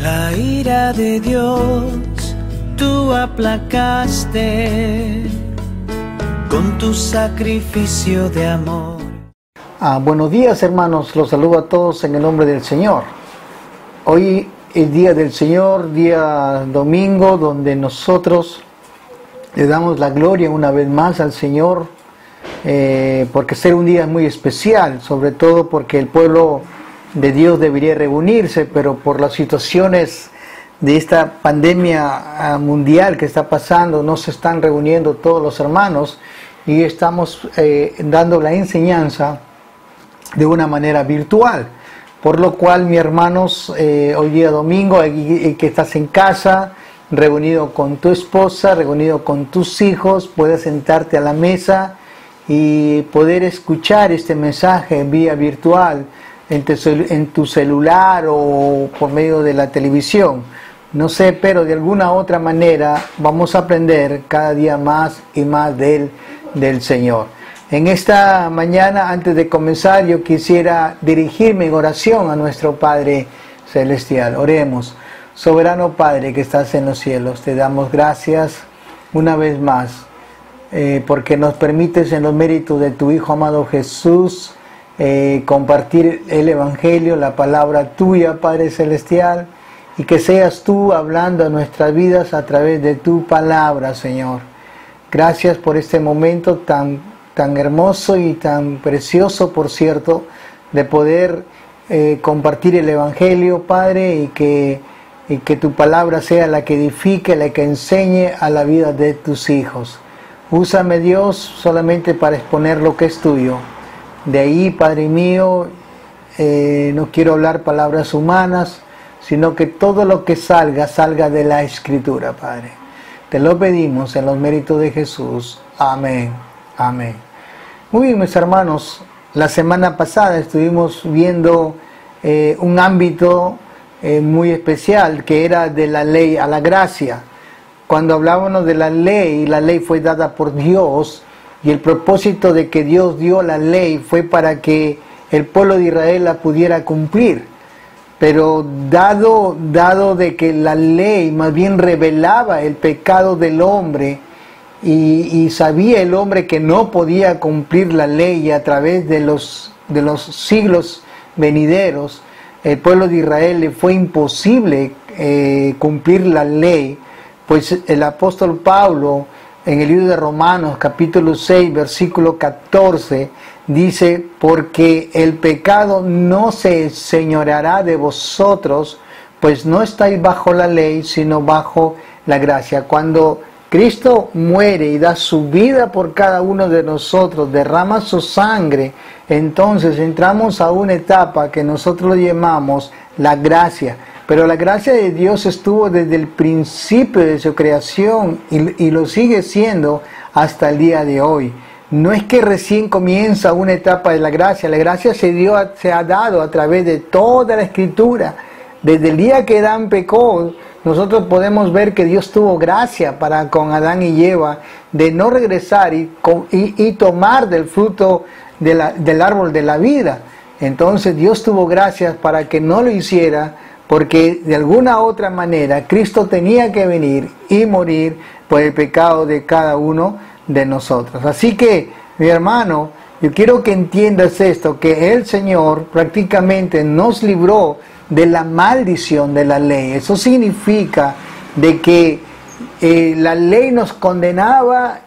La ira de Dios tú aplacaste con tu sacrificio de amor. Buenos días, hermanos, los saludo a todos en el nombre del Señor. Hoy es día del Señor, día domingo, donde nosotros le damos la gloria una vez más al Señor, porque ser un día muy especial, sobre todo porque el pueblo de Dios debería reunirse, pero por las situaciones de esta pandemia mundial que está pasando, no se están reuniendo todos los hermanos y estamos dando la enseñanza de una manera virtual. Por lo cual, mis hermanos, hoy día domingo, que estás en casa, reunido con tu esposa, reunido con tus hijos, puedes sentarte a la mesa y poder escuchar este mensaje vía virtual en tu celular o por medio de la televisión. No sé, pero de alguna otra manera vamos a aprender cada día más y más del Señor. En esta mañana, antes de comenzar, yo quisiera dirigirme en oración a nuestro Padre Celestial. Oremos. Soberano Padre que estás en los cielos, te damos gracias una vez más porque nos permites en los méritos de tu Hijo amado Jesús compartir el Evangelio, la palabra tuya, Padre Celestial, y que seas tú hablando a nuestras vidas a través de tu palabra, Señor. Gracias por este momento tan hermoso y tan precioso, por cierto, de poder compartir el Evangelio, Padre, y que tu palabra sea la que edifique, la que enseñe a la vida de tus hijos. Úsame, Dios, solamente para exponer lo que es tuyo. De ahí, Padre mío, no quiero hablar palabras humanas, sino que todo lo que salga de la Escritura, Padre. Te lo pedimos en los méritos de Jesús. Amén. Amén. Muy bien, mis hermanos, la semana pasada estuvimos viendo un ámbito muy especial que era de la ley a la gracia. Cuando hablábamos de la ley fue dada por Dios y el propósito de que Dios dio la ley fue para que el pueblo de Israel la pudiera cumplir. Pero dado de que la ley más bien revelaba el pecado del hombre y sabía el hombre que no podía cumplir la ley y a través de los siglos venideros, el pueblo de Israel le fue imposible cumplir la ley, pues el apóstol Pablo en el libro de Romanos capítulo 6 versículo 14 dice: porque el pecado no se enseñoreará de vosotros, pues no estáis bajo la ley sino bajo la gracia. Cuando Cristo muere y da su vida por cada uno de nosotros, derrama su sangre, entonces entramos a una etapa que nosotros llamamos la gracia. Pero la gracia de Dios estuvo desde el principio de su creación y lo sigue siendo hasta el día de hoy. No es que recién comienza una etapa de la gracia se ha dado a través de toda la Escritura. Desde el día que Adán pecó, nosotros podemos ver que Dios tuvo gracia para con Adán y Eva de no regresar y tomar del fruto del árbol de la vida. Entonces Dios tuvo gracias para que no lo hiciera, porque de alguna otra manera Cristo tenía que venir y morir por el pecado de cada uno de nosotros. Así que, mi hermano, yo quiero que entiendas esto, que el Señor prácticamente nos libró de la maldición de la ley. Eso significa de que la ley nos condenaba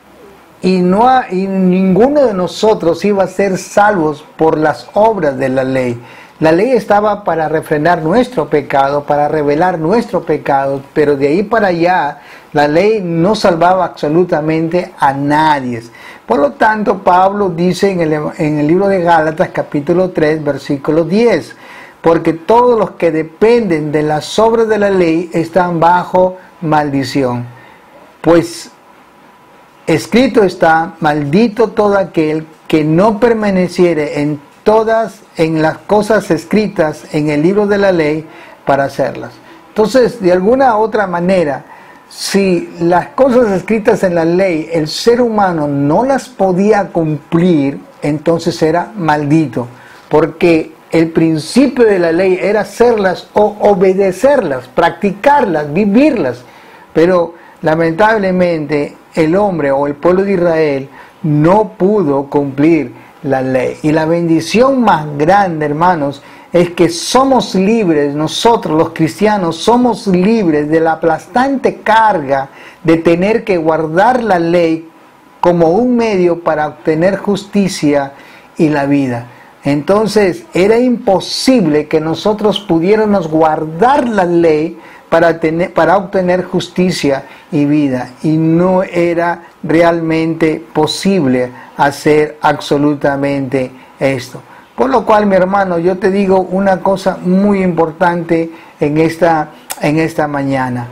y ninguno de nosotros iba a ser salvos por las obras de la ley. La ley estaba para refrenar nuestro pecado, para revelar nuestro pecado, pero de ahí para allá la ley no salvaba absolutamente a nadie. Por lo tanto, Pablo dice en el libro de Gálatas capítulo 3 versículo 10: porque todos los que dependen de las obras de la ley están bajo maldición. Pues escrito está: maldito todo aquel que no permaneciere en las cosas escritas en el libro de la ley para hacerlas. Entonces, de alguna otra manera, si las cosas escritas en la ley el ser humano no las podía cumplir, entonces era maldito, porque el principio de la ley era hacerlas o obedecerlas, practicarlas, vivirlas. Pero lamentablemente el hombre o el pueblo de Israel no pudo cumplir la ley. Y la bendición más grande, hermanos, es que somos libres, nosotros los cristianos somos libres de la aplastante carga de tener que guardar la ley como un medio para obtener justicia y la vida. Entonces era imposible que nosotros pudiéramos guardar la ley para obtener justicia y vida, y no era realmente posible hacer absolutamente esto. Por lo cual, mi hermano, yo te digo una cosa muy importante en esta mañana.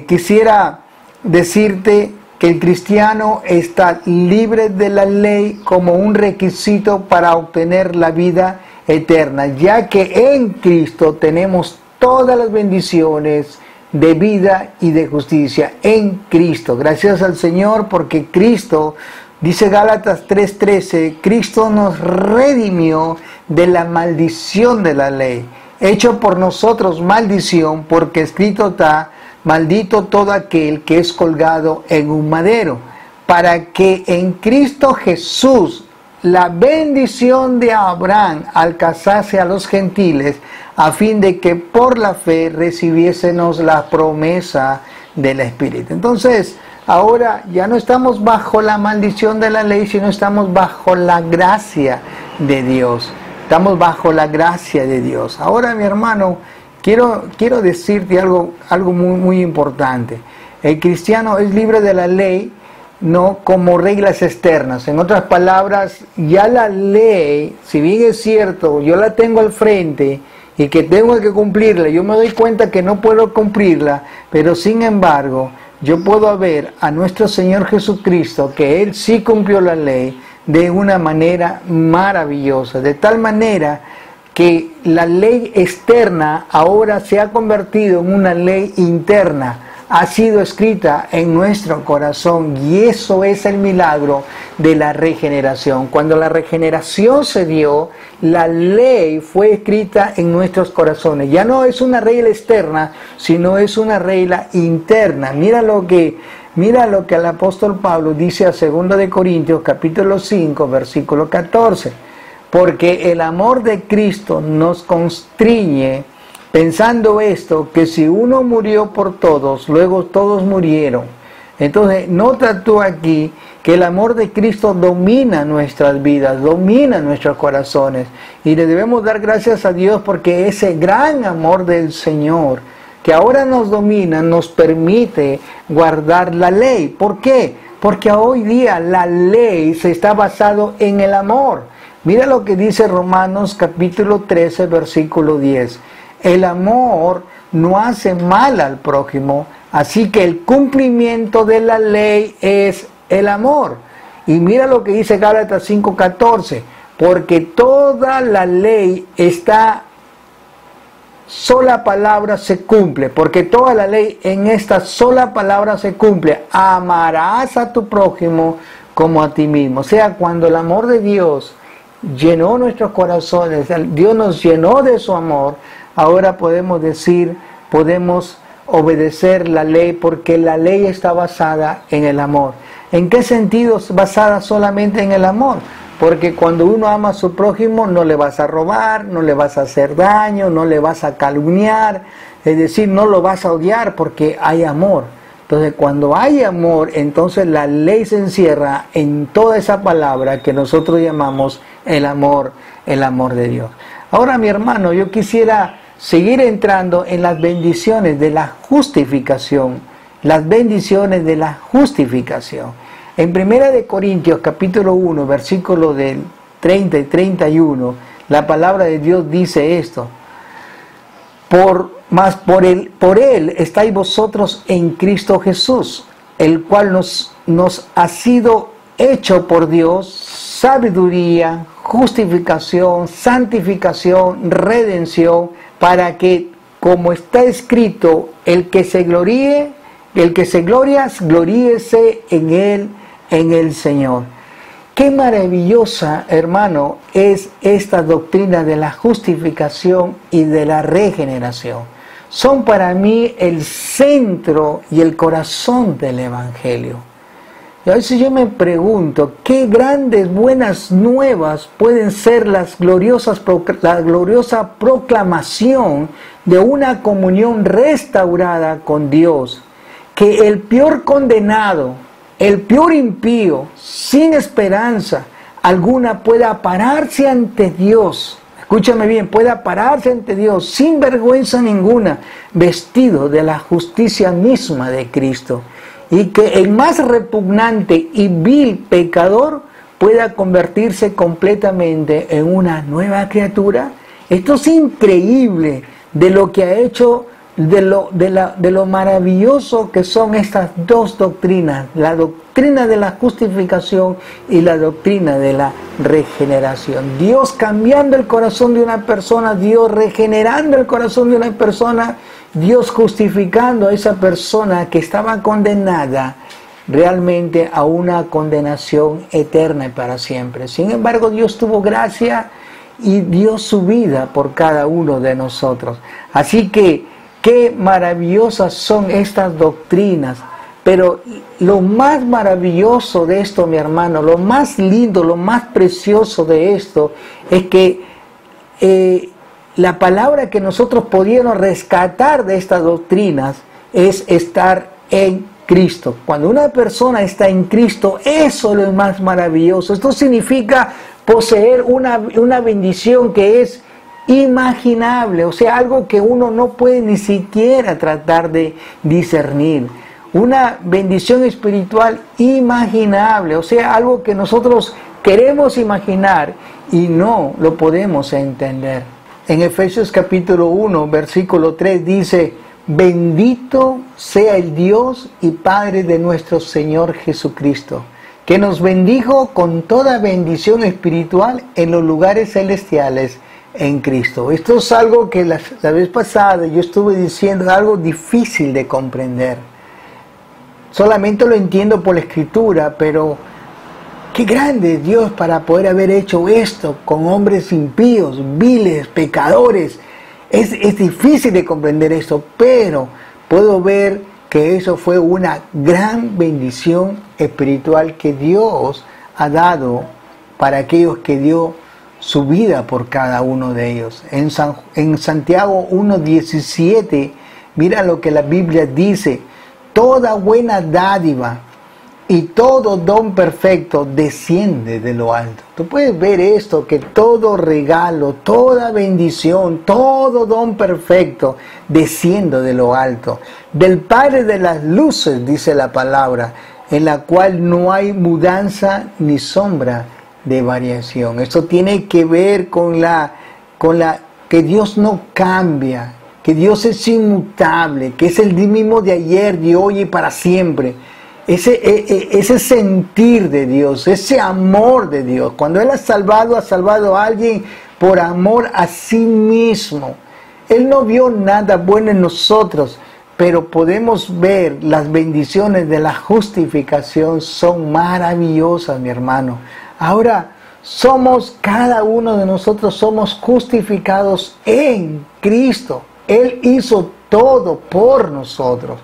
Quisiera decirte que el cristiano está libre de la ley como un requisito para obtener la vida eterna, ya que en Cristo tenemos todas las bendiciones de vida y de justicia en Cristo. Gracias al Señor, porque Cristo, dice Gálatas 3:13, Cristo nos redimió de la maldición de la ley, hecho por nosotros maldición, porque escrito está: maldito todo aquel que es colgado en un madero, para que en Cristo Jesús la bendición de Abraham alcanzase a los gentiles, a fin de que por la fe recibiésemos la promesa del Espíritu. Entonces, ahora ya no estamos bajo la maldición de la ley, sino estamos bajo la gracia de Dios. Estamos bajo la gracia de Dios. Ahora, mi hermano, quiero decirte algo muy, muy importante. El cristiano es libre de la ley, no como reglas externas. En otras palabras, ya la ley, si bien es cierto, yo la tengo al frente y que tengo que cumplirla, yo me doy cuenta que no puedo cumplirla, pero sin embargo, yo puedo ver a nuestro Señor Jesucristo que Él sí cumplió la ley de una manera maravillosa, de tal manera que la ley externa ahora se ha convertido en una ley interna, ha sido escrita en nuestro corazón, y eso es el milagro de la regeneración. Cuando la regeneración se dio, la ley fue escrita en nuestros corazones. Ya no es una regla externa, sino es una regla interna. Mira lo que el apóstol Pablo dice a 2 de Corintios capítulo 5, versículo 14. Porque el amor de Cristo nos constriñe, pensando esto, que si uno murió por todos, luego todos murieron. Entonces, nota tú aquí que el amor de Cristo domina nuestras vidas, domina nuestros corazones. Y le debemos dar gracias a Dios porque ese gran amor del Señor, que ahora nos domina, nos permite guardar la ley. ¿Por qué? Porque hoy día la ley se está basado en el amor. Mira lo que dice Romanos capítulo 13, versículo 10. El amor no hace mal al prójimo, así que el cumplimiento de la ley es el amor. Y mira lo que dice Gálatas 5:14, porque toda la ley, esta sola palabra se cumple, porque toda la ley en esta sola palabra se cumple: amarás a tu prójimo como a ti mismo. O sea, cuando el amor de Dios llenó nuestros corazones, Dios nos llenó de su amor, ahora podemos decir, podemos obedecer la ley, porque la ley está basada en el amor. ¿En qué sentido es basada solamente en el amor? Porque cuando uno ama a su prójimo, no le vas a robar, no le vas a hacer daño, no le vas a calumniar, es decir, no lo vas a odiar porque hay amor. Entonces, cuando hay amor, entonces la ley se encierra en toda esa palabra que nosotros llamamos el amor de Dios. Ahora, mi hermano, yo quisiera seguir entrando en las bendiciones de la justificación, las bendiciones de la justificación. En 1 de Corintios capítulo 1, versículo del 30 y 31, la palabra de Dios dice esto: Mas por él estáis vosotros en Cristo Jesús, el cual nos ha sido hecho por Dios sabiduría, justificación, santificación, redención, para que, como está escrito, el que se gloríe, gloríese en él, en el Señor. Qué maravillosa, hermano, es esta doctrina de la justificación y de la regeneración. Son para mí el centro y el corazón del Evangelio. Y a veces yo me pregunto, ¿qué grandes buenas nuevas pueden ser la gloriosa proclamación de una comunión restaurada con Dios? Que el peor condenado, el peor impío, sin esperanza alguna, pueda pararse ante Dios. Escúchame bien, pueda pararse ante Dios sin vergüenza ninguna, vestido de la justicia misma de Cristo. Y que el más repugnante y vil pecador pueda convertirse completamente en una nueva criatura. Esto es increíble de lo que ha hecho, de lo maravilloso que son estas dos doctrinas, la doctrina de la justificación y la doctrina de la regeneración. Dios cambiando el corazón de una persona, Dios regenerando el corazón de una persona, Dios justificando a esa persona que estaba condenada realmente a una condenación eterna y para siempre. Sin embargo, Dios tuvo gracia y dio su vida por cada uno de nosotros. Así que qué maravillosas son estas doctrinas. Pero lo más maravilloso de esto, mi hermano, lo más lindo, lo más precioso de esto, es que la palabra que nosotros podíamos rescatar de estas doctrinas es estar en Cristo. Cuando una persona está en Cristo, eso es lo más maravilloso. Esto significa poseer una bendición que es inimaginable, o sea, algo que uno no puede ni siquiera tratar de discernir. Una bendición espiritual inimaginable, o sea, algo que nosotros queremos imaginar y no lo podemos entender. En Efesios capítulo 1, versículo 3 dice: bendito sea el Dios y Padre de nuestro Señor Jesucristo, que nos bendijo con toda bendición espiritual en los lugares celestiales en Cristo. Esto es algo que la vez pasada yo estuve diciendo, algo difícil de comprender. Solamente lo entiendo por la Escritura, pero qué grande es Dios para poder haber hecho esto con hombres impíos, viles, pecadores. Es difícil de comprender esto, pero puedo ver que eso fue una gran bendición espiritual que Dios ha dado para aquellos que dio su vida por cada uno de ellos. En Santiago 1:17, mira lo que la Biblia dice: toda buena dádiva y todo don perfecto desciende de lo alto. Tú puedes ver esto, que todo regalo, toda bendición, todo don perfecto desciende de lo alto, del Padre de las luces, dice la palabra, en la cual no hay mudanza ni sombra de variación. Esto tiene que ver con que Dios no cambia, que Dios es inmutable, que es el mismo de ayer, de hoy y para siempre. Ese sentir de Dios, ese amor de Dios. Cuando Él ha salvado a alguien por amor a sí mismo. Él no vio nada bueno en nosotros, pero podemos ver las bendiciones de la justificación son maravillosas, mi hermano. Ahora, cada uno de nosotros somos justificados en Cristo. Él hizo todo por nosotros.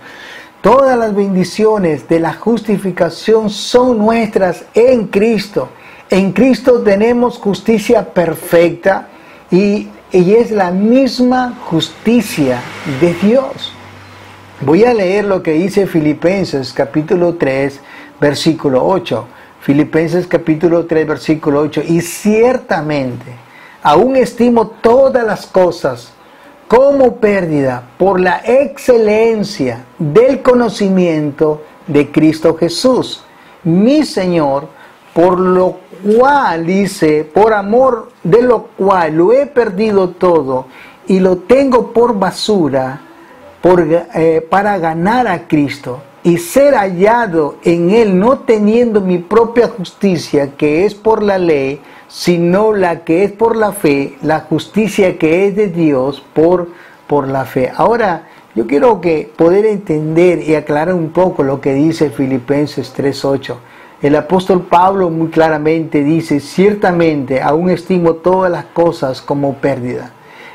Todas las bendiciones de la justificación son nuestras en Cristo. En Cristo tenemos justicia perfecta y es la misma justicia de Dios. Voy a leer lo que dice Filipenses capítulo 3, versículo 8. Filipenses capítulo 3, versículo 8. Y ciertamente, aún estimo todas las cosas como pérdida por la excelencia del conocimiento de Cristo Jesús, mi Señor, por lo cual, dice, por amor de lo cual lo he perdido todo y lo tengo por basura para ganar a Cristo y ser hallado en Él, no teniendo mi propia justicia que es por la ley, sino la que es por la fe, la justicia que es de Dios por la fe. Ahora, yo quiero poder entender y aclarar un poco lo que dice Filipenses 3:8. El apóstol Pablo muy claramente dice, ciertamente aún estimo todas las cosas como pérdida.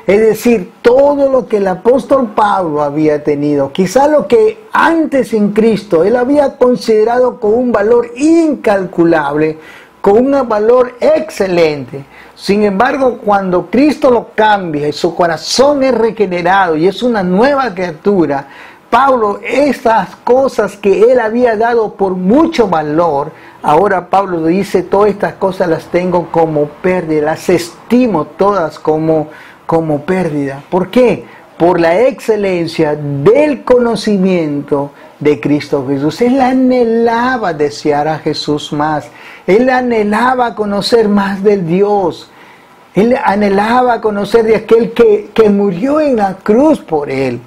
Es decir, todo lo que el apóstol Pablo había tenido, quizá lo que antes en Cristo él había considerado con un valor incalculable, con un valor excelente. Sin embargo, cuando Cristo lo cambia y su corazón es regenerado y es una nueva criatura, Pablo, estas cosas que él había dado por mucho valor, ahora Pablo dice, todas estas cosas las tengo como pérdida, las estimo todas como pérdida. ¿Por qué? Por la excelencia del conocimiento de Cristo Jesús. Él anhelaba desear a Jesús más. Él anhelaba conocer más del Dios. Él anhelaba conocer de aquel que murió en la cruz por él.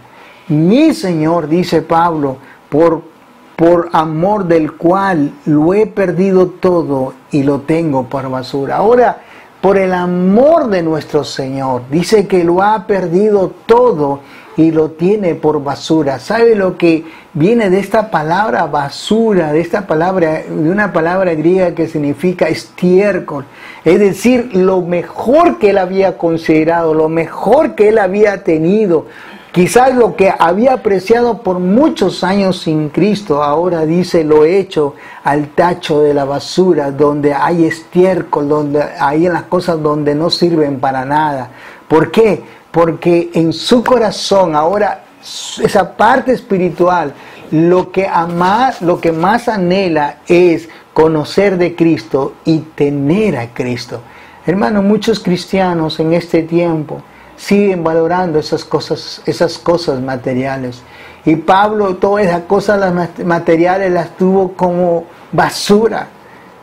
Mi Señor, dice Pablo, por amor del cual lo he perdido todo y lo tengo por basura. Ahora, por el amor de nuestro Señor, dice que lo ha perdido todo y lo tiene por basura. ¿Sabe lo que viene de esta palabra basura, de una palabra griega que significa estiércol? Es decir, lo mejor que él había considerado, lo mejor que él había tenido, quizás lo que había apreciado por muchos años sin Cristo, ahora dice, lo he hecho al tacho de la basura, donde hay estiércol, donde hay las cosas donde no sirven para nada. ¿Por qué? Porque en su corazón, ahora, esa parte espiritual, lo que más anhela es conocer de Cristo y tener a Cristo. Hermano, muchos cristianos en este tiempo siguen valorando esas cosas materiales. Y Pablo todas esas cosas materiales las tuvo como basura,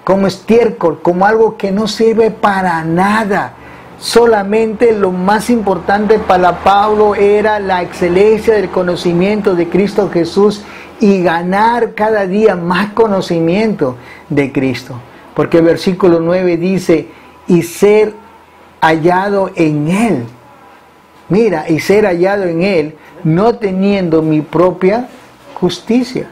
como estiércol, como algo que no sirve para nada. Solamente lo más importante para Pablo era la excelencia del conocimiento de Cristo Jesús y ganar cada día más conocimiento de Cristo. Porque el versículo 9 dice, y ser hallado en Él. Mira, y ser hallado en Él, no teniendo mi propia justicia.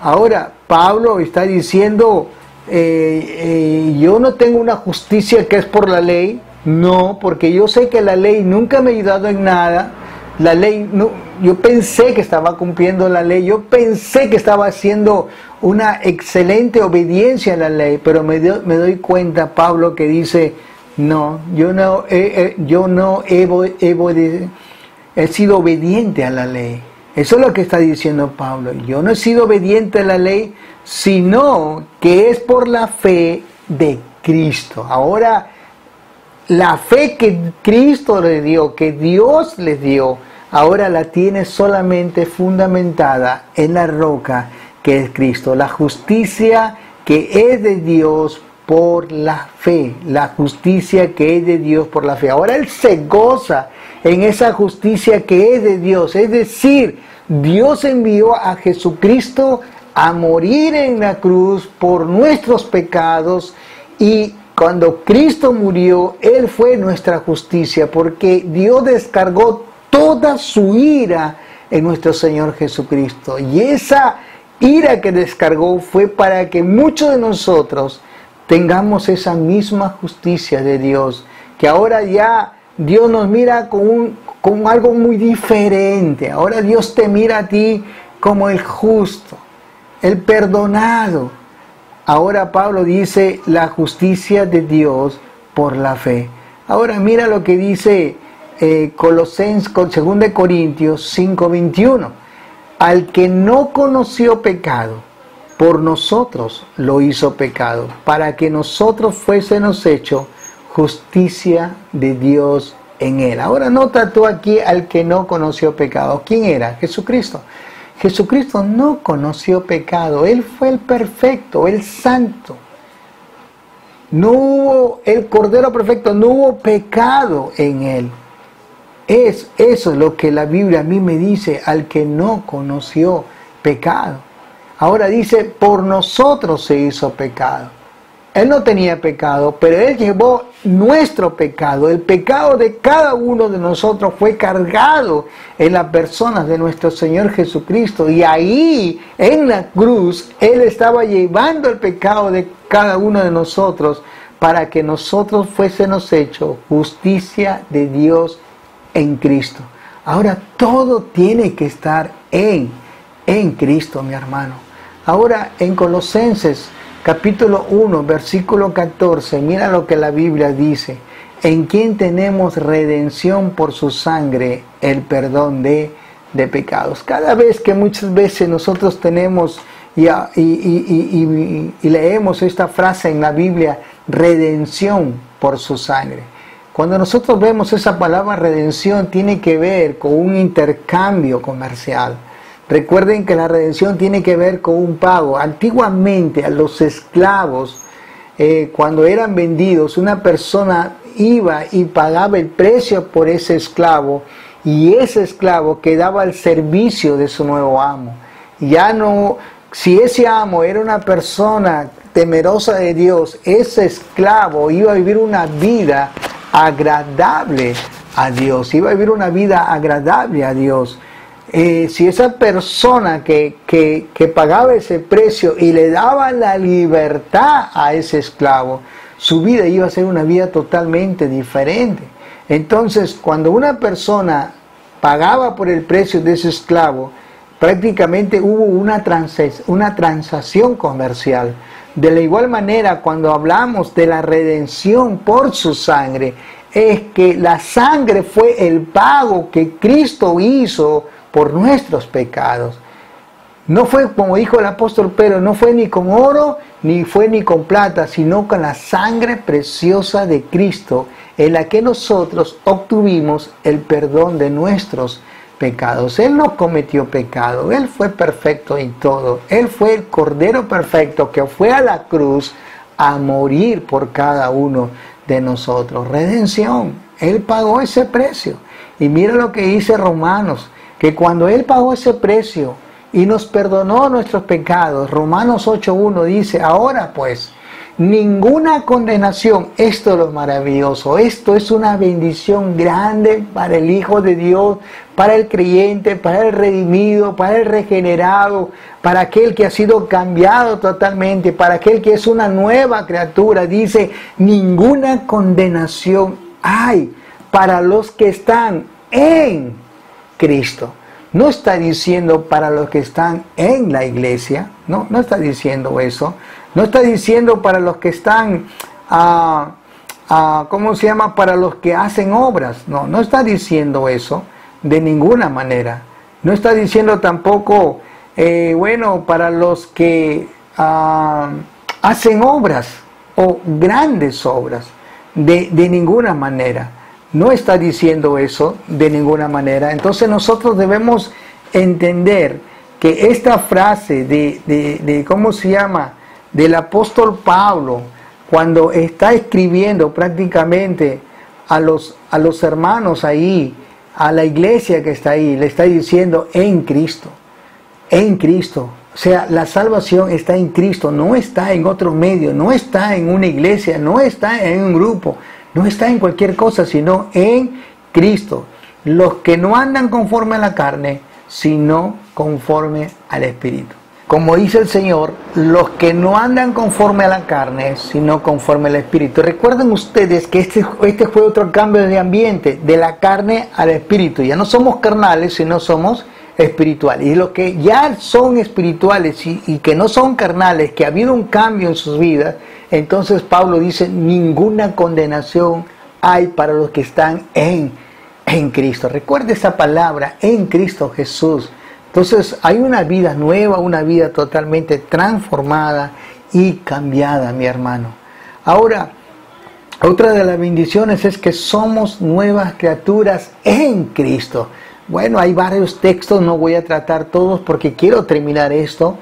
Ahora, Pablo está diciendo, yo no tengo una justicia que es por la ley. No, porque yo sé que la ley nunca me ha ayudado en nada. La ley, no, yo pensé que estaba cumpliendo la ley, yo pensé que estaba haciendo una excelente obediencia a la ley, pero me doy cuenta, Pablo, que dice, no, yo no he sido obediente a la ley. Eso es lo que está diciendo Pablo. Yo no he sido obediente a la ley, sino que es por la fe de Cristo. Ahora, la fe que Cristo le dio, que Dios le dio, ahora la tiene solamente fundamentada en la roca que es Cristo. La justicia que es de Dios por la fe. La justicia que es de Dios por la fe. Ahora él se goza en esa justicia que es de Dios. Es decir, Dios envió a Jesucristo a morir en la cruz por nuestros pecados, y cuando Cristo murió, Él fue nuestra justicia, porque Dios descargó toda su ira en nuestro Señor Jesucristo. Y esa ira que descargó fue para que muchos de nosotros tengamos esa misma justicia de Dios, que ahora ya Dios nos mira con algo muy diferente. Ahora Dios te mira a ti como el justo, el perdonado. Ahora Pablo dice la justicia de Dios por la fe. Ahora mira lo que dice Colosenses, 2 Corintios 5:21. Al que no conoció pecado, por nosotros lo hizo pecado, para que nosotros fuésemos hechos justicia de Dios en él. Ahora nota tú aquí al que no conoció pecado. ¿Quién era? Jesucristo. Jesucristo no conoció pecado. Él fue el perfecto, el santo. No hubo el Cordero perfecto, no hubo pecado en él. Eso es lo que la Biblia a mí me dice, al que no conoció pecado. Ahora dice, por nosotros se hizo pecado. Él no tenía pecado, pero Él llevó nuestro pecado. El pecado de cada uno de nosotros fue cargado en la persona de nuestro Señor Jesucristo. Y ahí, en la cruz, Él estaba llevando el pecado de cada uno de nosotros para que nosotros fuésemos hechos justicia de Dios en Cristo. Ahora, todo tiene que estar en Cristo, mi hermano. Ahora, en Colosenses capítulo 1, versículo 14, mira lo que la Biblia dice: en quien tenemos redención por su sangre, el perdón de pecados. Cada vez que muchas veces nosotros tenemos y leemos esta frase en la Biblia, redención por su sangre. Cuando nosotros vemos esa palabra redención, tiene que ver con un intercambio comercial. Recuerden que la redención tiene que ver con un pago. Antiguamente a los esclavos, cuando eran vendidos, una persona iba y pagaba el precio por ese esclavo, y ese esclavo quedaba al servicio de su nuevo amo. Ya no, si ese amo era una persona temerosa de Dios, ese esclavo iba a vivir una vida agradable a Dios, iba a vivir una vida agradable a Dios. Si esa persona que pagaba ese precio y le daba la libertad a ese esclavo, su vida iba a ser una vida totalmente diferente. Entonces, cuando una persona pagaba por el precio de ese esclavo, prácticamente hubo una transacción comercial. De la igual manera, cuando hablamos de la redención por su sangre, es que la sangre fue el pago que Cristo hizo por nuestros pecados. No fue, como dijo el apóstol Pedro, no fue ni con oro, ni fue ni con plata, sino con la sangre preciosa de Cristo, en la que nosotros obtuvimos el perdón de nuestros pecados. Él no cometió pecado, Él fue perfecto en todo. Él fue el Cordero perfecto que fue a la cruz a morir por cada uno de nosotros. Redención, Él pagó ese precio. Y mira lo que dice Romanos, que cuando Él pagó ese precio y nos perdonó nuestros pecados, Romanos 8.1 dice: ahora pues, ninguna condenación. Esto es lo maravilloso, esto es una bendición grande para el Hijo de Dios, para el creyente, para el redimido, para el regenerado, para aquel que ha sido cambiado totalmente, para aquel que es una nueva criatura. Dice: ninguna condenación hay para los que están en Cristo. No está diciendo para los que están en la iglesia, no está diciendo eso. No está diciendo para los que están, ¿cómo se llama? Para los que hacen obras. No está diciendo eso de ninguna manera. No está diciendo tampoco, para los que hacen obras o grandes obras. De ninguna manera. No está diciendo eso de ninguna manera. Entonces nosotros debemos entender que esta frase ¿cómo se llama? Del apóstol Pablo, cuando está escribiendo prácticamente a los hermanos ahí, a la iglesia que está ahí, le está diciendo: en Cristo, en Cristo. O sea, la salvación está en Cristo, no está en otro medio, no está en una iglesia, no está en un grupo, no está en cualquier cosa, sino en Cristo. Los que no andan conforme a la carne, sino conforme al Espíritu. Como dice el Señor, los que no andan conforme a la carne, sino conforme al Espíritu. Recuerden ustedes que este fue otro cambio de ambiente, de la carne al Espíritu. Ya no somos carnales, sino somos espirituales. Y los que ya son espirituales y que no son carnales, que ha habido un cambio en sus vidas, entonces Pablo dice: ninguna condenación hay para los que están en Cristo. Recuerde esa palabra, en Cristo Jesús. Entonces hay una vida nueva, una vida totalmente transformada y cambiada, mi hermano. Ahora, otra de las bendiciones es que somos nuevas criaturas en Cristo. Bueno, hay varios textos, no voy a tratar todos porque quiero terminar esto.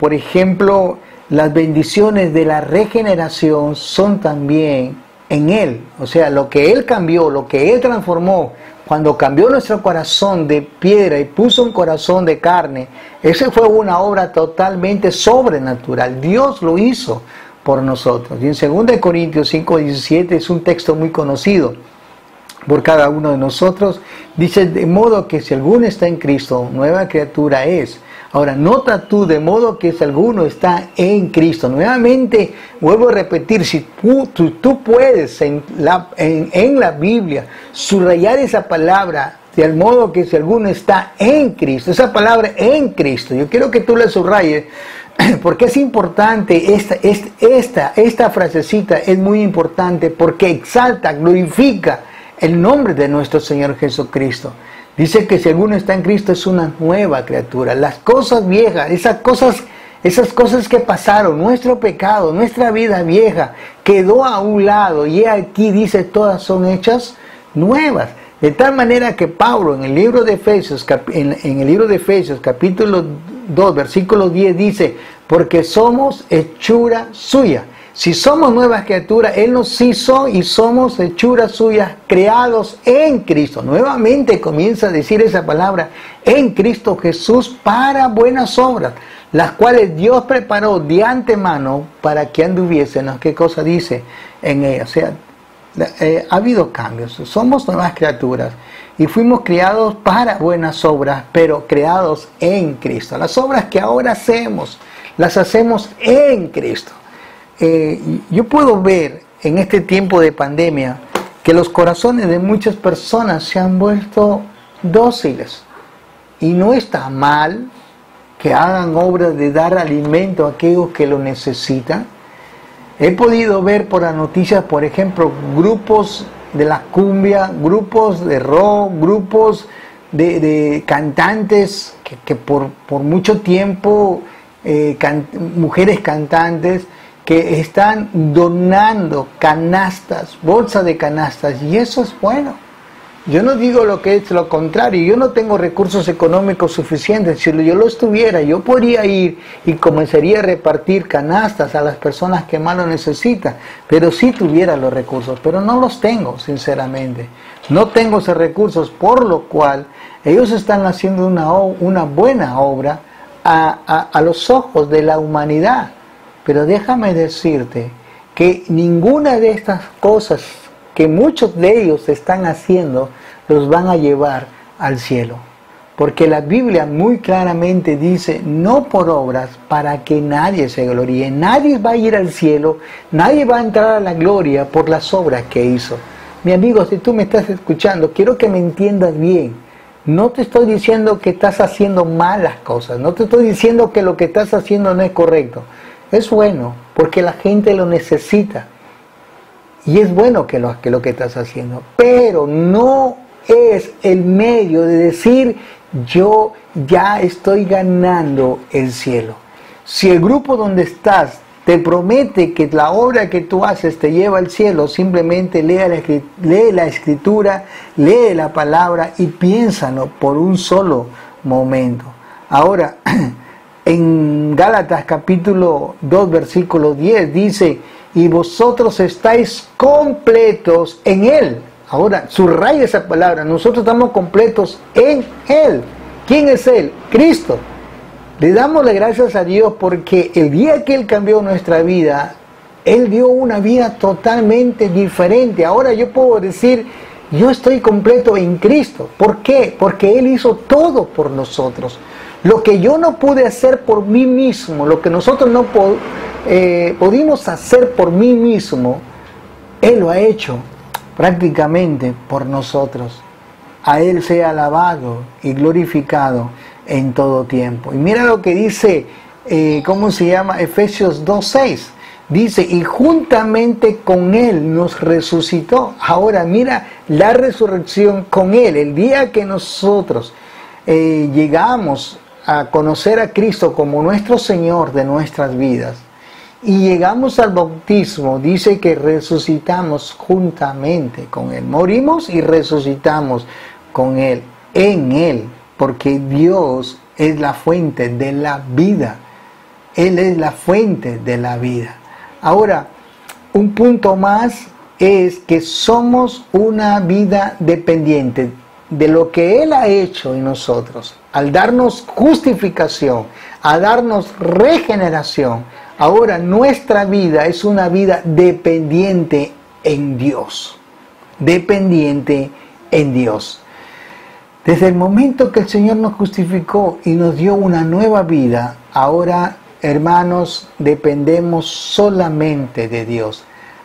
Por ejemplo, las bendiciones de la regeneración son también en Él. O sea, lo que Él cambió, lo que Él transformó, cuando cambió nuestro corazón de piedra y puso un corazón de carne, esa fue una obra totalmente sobrenatural. Dios lo hizo. por nosotros. Y en 2 Corintios 5:17 es un texto muy conocido por cada uno de nosotros. Dice, de modo que si alguno está en Cristo, nueva criatura es. Ahora, nota tú, de modo que si alguno está en Cristo. Nuevamente, vuelvo a repetir, si tú puedes en la Biblia subrayar esa palabra, de modo que si alguno está en Cristo, esa palabra en Cristo, yo quiero que tú la subrayes, porque es importante, esta frasecita es muy importante, porque exalta, glorifica el nombre de nuestro Señor Jesucristo. Dice que si alguno está en Cristo es una nueva criatura. Las cosas viejas, esas cosas que pasaron, nuestro pecado, nuestra vida vieja, quedó a un lado. Y aquí dice, todas son hechas nuevas. De tal manera que Pablo en el libro de Efesios, capítulo 2, versículo 10 dice, porque somos hechura suya. Si somos nuevas criaturas, Él nos hizo y somos hechuras suyas, creados en Cristo. Nuevamente comienza a decir esa palabra, en Cristo Jesús, para buenas obras, las cuales Dios preparó de antemano para que anduviésemos. ¿Qué cosa dice en ella? O sea, ha habido cambios, somos nuevas criaturas y fuimos creados para buenas obras, pero creados en Cristo. Las obras que ahora hacemos, las hacemos en Cristo. Yo puedo ver en este tiempo de pandemia que los corazones de muchas personas se han vuelto dóciles, y no está mal que hagan obras de dar alimento a aquellos que lo necesitan. He podido ver por las noticias, por ejemplo, grupos de la cumbia, grupos de rock, grupos de cantantes que por mucho tiempo, mujeres cantantes, que están donando canastas, bolsas de canastas, y eso es bueno. Yo no digo lo que es lo contrario, yo no tengo recursos económicos suficientes. Si yo lo estuviera, yo podría ir y comenzaría a repartir canastas a las personas que más lo necesitan, pero si tuviera los recursos, pero no los tengo, sinceramente. No tengo esos recursos, por lo cual ellos están haciendo una buena obra a los ojos de la humanidad. Pero déjame decirte que ninguna de estas cosas que muchos de ellos están haciendo los van a llevar al cielo. Porque la Biblia muy claramente dice, no por obras para que nadie se gloríe. Nadie va a ir al cielo, nadie va a entrar a la gloria por las obras que hizo. Mi amigo, si tú me estás escuchando, quiero que me entiendas bien. No te estoy diciendo que estás haciendo malas cosas, no te estoy diciendo que lo que estás haciendo no es correcto. Es bueno, porque la gente lo necesita. Y es bueno que lo que estás haciendo. Pero no es el medio de decir, yo ya estoy ganando el cielo. Si el grupo donde estás te promete que la obra que tú haces te lleva al cielo, simplemente lee la escritura, lee la palabra y piénsalo por un solo momento. Ahora, en Gálatas capítulo 2 versículo 10 dice, y vosotros estáis completos en Él. Ahora, subraya esa palabra, nosotros estamos completos en Él. ¿Quién es Él? Cristo. Le damos las gracias a Dios porque el día que Él cambió nuestra vida, Él dio una vida totalmente diferente. Ahora yo puedo decir, yo estoy completo en Cristo. ¿Por qué? Porque Él hizo todo por nosotros. Lo que yo no pude hacer por mí mismo, lo que nosotros no pudimos hacer por mí mismo, Él lo ha hecho prácticamente por nosotros. A Él sea alabado y glorificado en todo tiempo. Y mira lo que dice, Efesios 2:6. Dice, y juntamente con Él nos resucitó. Ahora mira la resurrección con Él. El día que nosotros llegamos a conocer a Cristo como nuestro Señor de nuestras vidas y llegamos al bautismo, dice que resucitamos juntamente con Él. Morimos y resucitamos con Él, en Él, porque Dios es la fuente de la vida. Él es la fuente de la vida. Ahora, un punto más es que somos una vida dependiente. de lo que Él ha hecho en nosotros, al darnos justificación, a darnos regeneración, ahora nuestra vida es una vida dependiente en Dios. Dependiente en Dios. Desde el momento que el Señor nos justificó y nos dio una nueva vida, ahora, hermanos, dependemos solamente de Dios.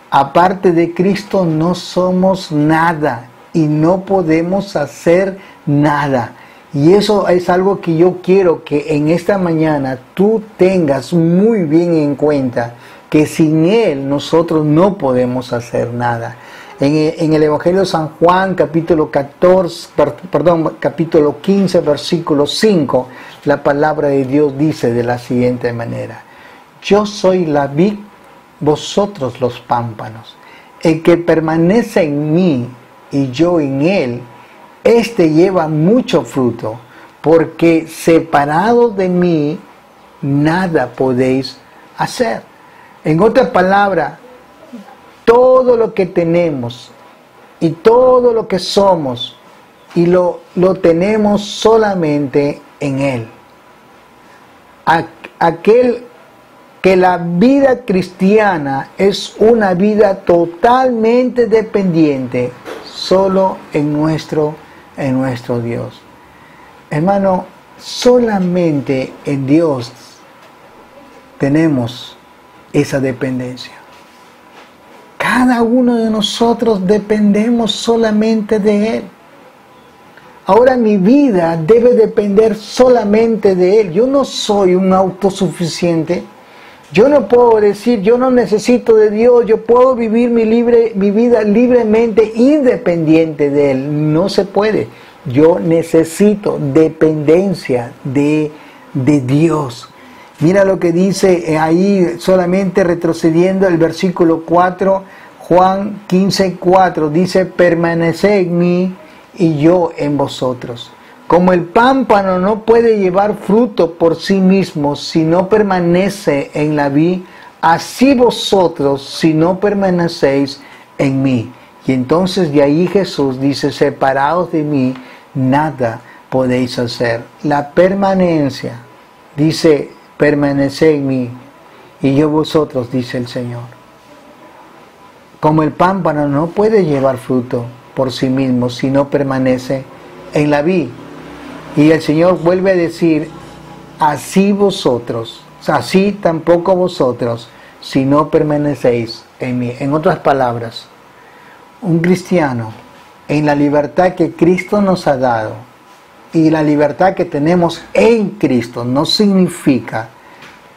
Aparte de Cristo no somos nada y no podemos hacer nada. Y eso es algo que yo quiero que en esta mañana tú tengas muy bien en cuenta, que sin Él nosotros no podemos hacer nada. En el Evangelio de San Juan, capítulo 15, versículo 5, la palabra de Dios dice de la siguiente manera: yo soy la vid, vosotros los pámpanos. El que permanece en mí y yo en él, éste lleva mucho fruto, porque separados de mí, nada podéis hacer. En otras palabras, todo lo que tenemos y todo lo que somos y lo tenemos solamente en Él. Aquel que la vida cristiana es una vida totalmente dependiente solo en nuestro Dios. Hermano, solamente en Dios tenemos esa dependencia. Cada uno de nosotros dependemos solamente de Él. Ahora mi vida debe depender solamente de Él. Yo no soy un autosuficiente. Yo no puedo decir, yo no necesito de Dios, yo puedo vivir mi vida libremente, independiente de Él. No se puede. Yo necesito dependencia de Dios. Mira lo que dice ahí, solamente retrocediendo el versículo 4, Juan 15:4, dice: permaneced en mí y yo en vosotros. Como el pámpano no puede llevar fruto por sí mismo si no permanece en la vid, así vosotros si no permanecéis en mí. Y entonces de ahí Jesús dice: separados de mí, nada podéis hacer. La permanencia, dice: permaneced en mí y yo vosotros, dice el Señor. Como el pámpano no puede llevar fruto por sí mismo si no permanece en la vid. Y el Señor vuelve a decir: así vosotros, así tampoco vosotros, si no permanecéis en mí. En otras palabras, un cristiano, en la libertad que Cristo nos ha dado y la libertad que tenemos en Cristo, no significa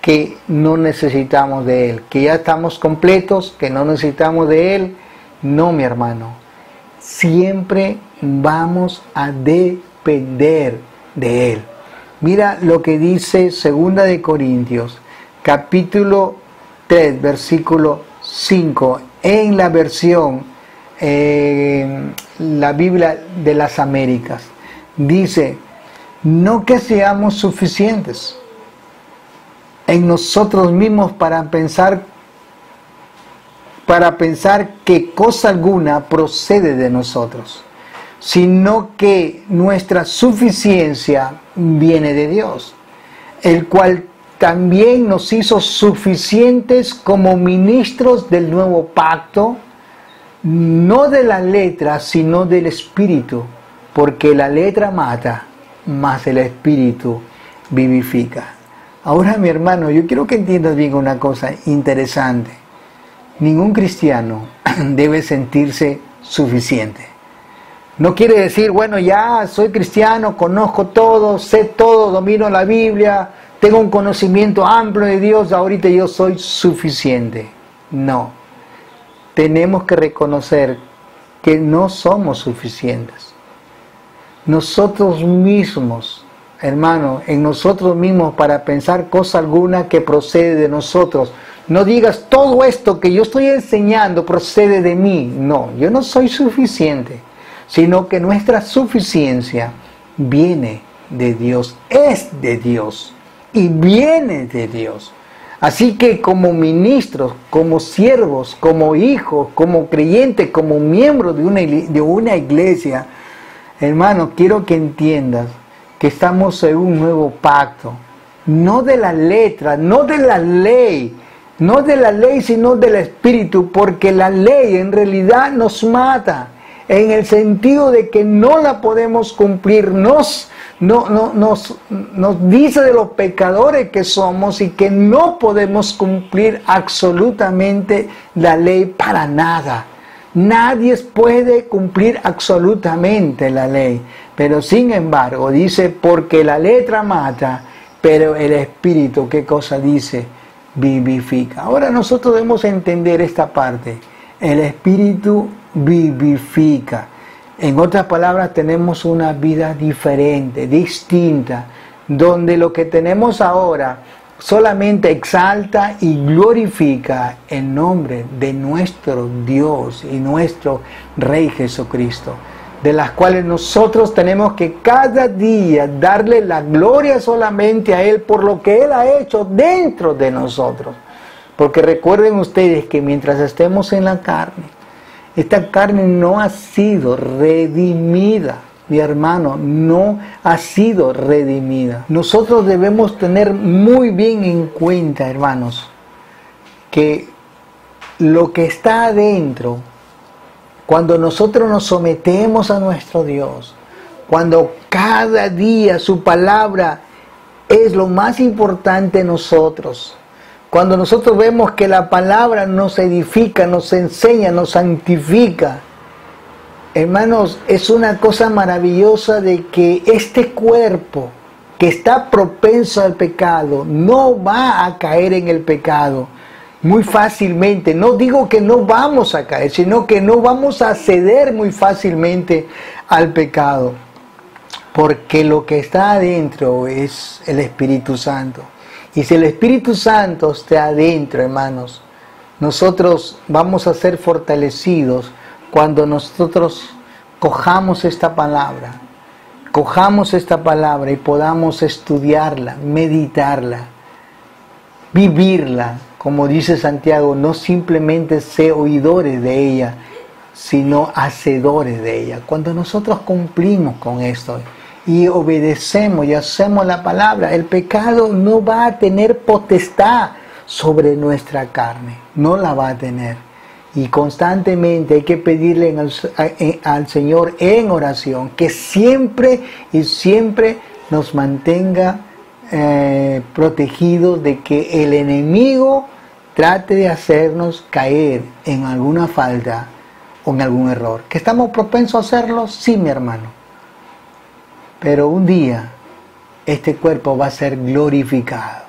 que no necesitamos de Él, que ya estamos completos, que no necesitamos de Él. No, mi hermano, siempre vamos a depender de Él. Mira lo que dice 2 de Corintios, capítulo 3, versículo 5, en la versión, la Biblia de las Américas. Dice: no que seamos suficientes en nosotros mismos para pensar que cosa alguna procede de nosotros, sino que nuestra suficiencia viene de Dios, el cual también nos hizo suficientes como ministros del nuevo pacto, no de la letra, sino del Espíritu, porque la letra mata, mas el Espíritu vivifica. Ahora, mi hermano, yo quiero que entiendas bien una cosa interesante. Ningún cristiano debe sentirse suficiente. No quiere decir, bueno, ya soy cristiano, conozco todo, sé todo, domino la Biblia, tengo un conocimiento amplio de Dios, ahorita yo soy suficiente. No. Tenemos que reconocer que no somos suficientes. Nosotros mismos, hermano, en nosotros mismos, para pensar cosa alguna que procede de nosotros. No digas: todo esto que yo estoy enseñando procede de mí. No, yo no soy suficiente, sino que nuestra suficiencia viene de Dios, es de Dios y viene de Dios. Así que como ministros, como siervos, como hijos, como creyentes, como miembros de una iglesia, Hermano, quiero que entiendas que estamos en un nuevo pacto, no de la letra, no de la ley, no de la ley, sino del Espíritu, porque la ley en realidad nos mata, en el sentido de que no la podemos cumplir, nos dice de los pecadores que somos y que no podemos cumplir absolutamente la ley para nada. Nadie puede cumplir absolutamente la ley, pero sin embargo dice, porque la letra mata, pero el Espíritu, ¿qué cosa dice? Vivifica. Ahora nosotros debemos entender esta parte. El Espíritu vivifica. En otras palabras, tenemos una vida diferente, distinta, donde lo que tenemos ahora solamente exalta y glorifica el nombre de nuestro Dios y nuestro Rey Jesucristo, de las cuales nosotros tenemos que cada día darle la gloria solamente a Él por lo que Él ha hecho dentro de nosotros. Porque recuerden ustedes que mientras estemos en la carne, esta carne no ha sido redimida. Mi hermano, no ha sido redimida. Nosotros debemos tener muy bien en cuenta, hermanos, que lo que está adentro, cuando nosotros nos sometemos a nuestro Dios, cuando cada día su palabra es lo más importante en nosotros, cuando nosotros vemos que la palabra nos edifica, nos enseña, nos santifica, hermanos, es una cosa maravillosa de que este cuerpo que está propenso al pecado no va a caer en el pecado muy fácilmente. No digo que no vamos a caer, sino que no vamos a ceder muy fácilmente al pecado, porque lo que está adentro es el Espíritu Santo. Y si el Espíritu Santo está adentro, hermanos, nosotros vamos a ser fortalecidos cuando nosotros cojamos esta palabra y podamos estudiarla, meditarla, vivirla, como dice Santiago, no simplemente ser oidores de ella, sino hacedores de ella. Cuando nosotros cumplimos con esto y obedecemos y hacemos la palabra, el pecado no va a tener potestad sobre nuestra carne, no la va a tener. Y constantemente hay que pedirle al Señor en oración que siempre y siempre nos mantenga protegidos de que el enemigo trate de hacernos caer en alguna falta o en algún error. ¿Que estamos propensos a hacerlo? Sí, mi hermano. Pero un día este cuerpo va a ser glorificado.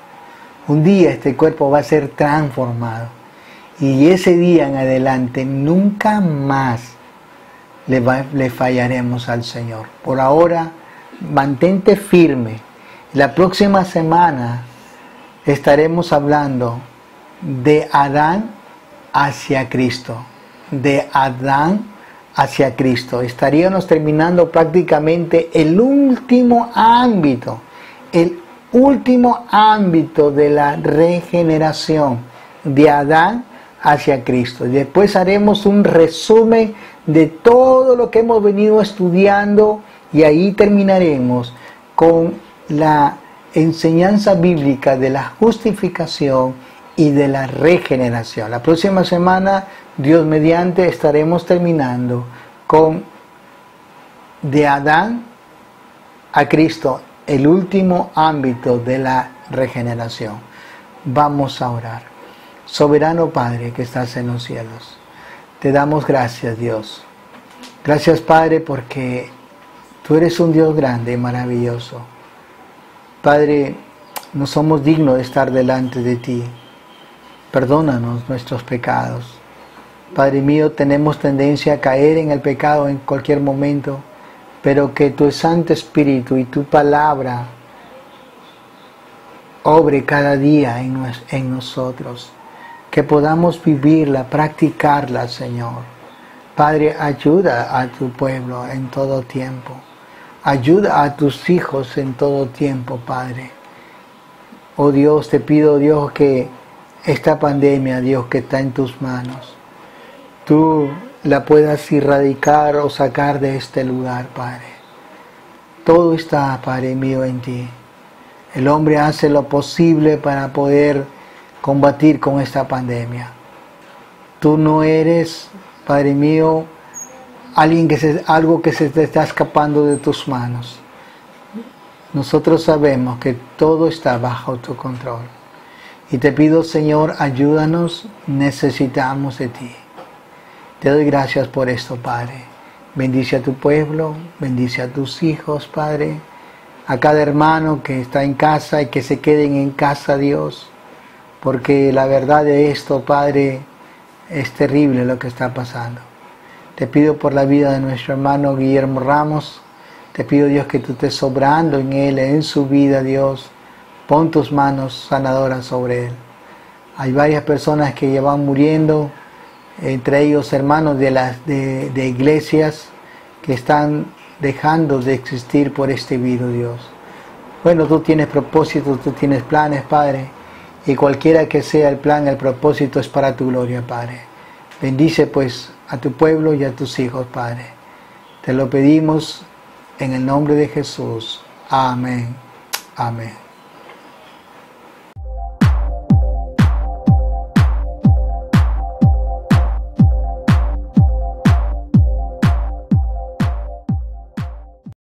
Un día este cuerpo va a ser transformado. Y ese día en adelante nunca más le fallaremos al Señor. Por ahora, mantente firme. La próxima semana estaremos hablando de Adán hacia Cristo. De Adán hacia Cristo. Estaríamos terminando prácticamente el último ámbito de la regeneración. De Adán hacia Cristo. Y después haremos un resumen de todo lo que hemos venido estudiando y ahí terminaremos con la enseñanza bíblica de la justificación y de la regeneración. La próxima semana, Dios mediante, estaremos terminando con de Adán a Cristo, el último ámbito de la regeneración. Vamos a orar. Soberano Padre que estás en los cielos, te damos gracias, Dios. Gracias, Padre, porque tú eres un Dios grande y maravilloso. Padre, no somos dignos de estar delante de ti. Perdónanos nuestros pecados. Padre mío, tenemos tendencia a caer en el pecado en cualquier momento, pero que tu Santo Espíritu y tu palabra obre cada día en nosotros. Que podamos vivirla, practicarla, Señor. Padre, ayuda a tu pueblo en todo tiempo. Ayuda a tus hijos en todo tiempo, Padre. Oh Dios, te pido, Dios, que esta pandemia, Dios, que está en tus manos, tú la puedas erradicar o sacar de este lugar, Padre. Todo está, Padre mío, en ti. El hombre hace lo posible para poder combatir con esta pandemia. Tú no eres, Padre mío, algo que se te está escapando de tus manos. Nosotros sabemos que todo está bajo tu control. Y te pido, Señor, ayúdanos, necesitamos de ti. Te doy gracias por esto, Padre. Bendice a tu pueblo, bendice a tus hijos, Padre. A cada hermano que está en casa y que se queden en casa, Dios. Porque la verdad de esto, Padre, es terrible lo que está pasando. Te pido por la vida de nuestro hermano Guillermo Ramos. Te pido, Dios, que tú estés sobrando en él, en su vida, Dios. Pon tus manos sanadoras sobre él. Hay varias personas que ya van muriendo, entre ellos hermanos de iglesias que están dejando de existir por este virus, Dios. Bueno, tú tienes propósitos, tú tienes planes, Padre, y cualquiera que sea el plan, el propósito es para tu gloria, Padre. Bendice pues a tu pueblo y a tus hijos, Padre. Te lo pedimos en el nombre de Jesús. Amén. Amén.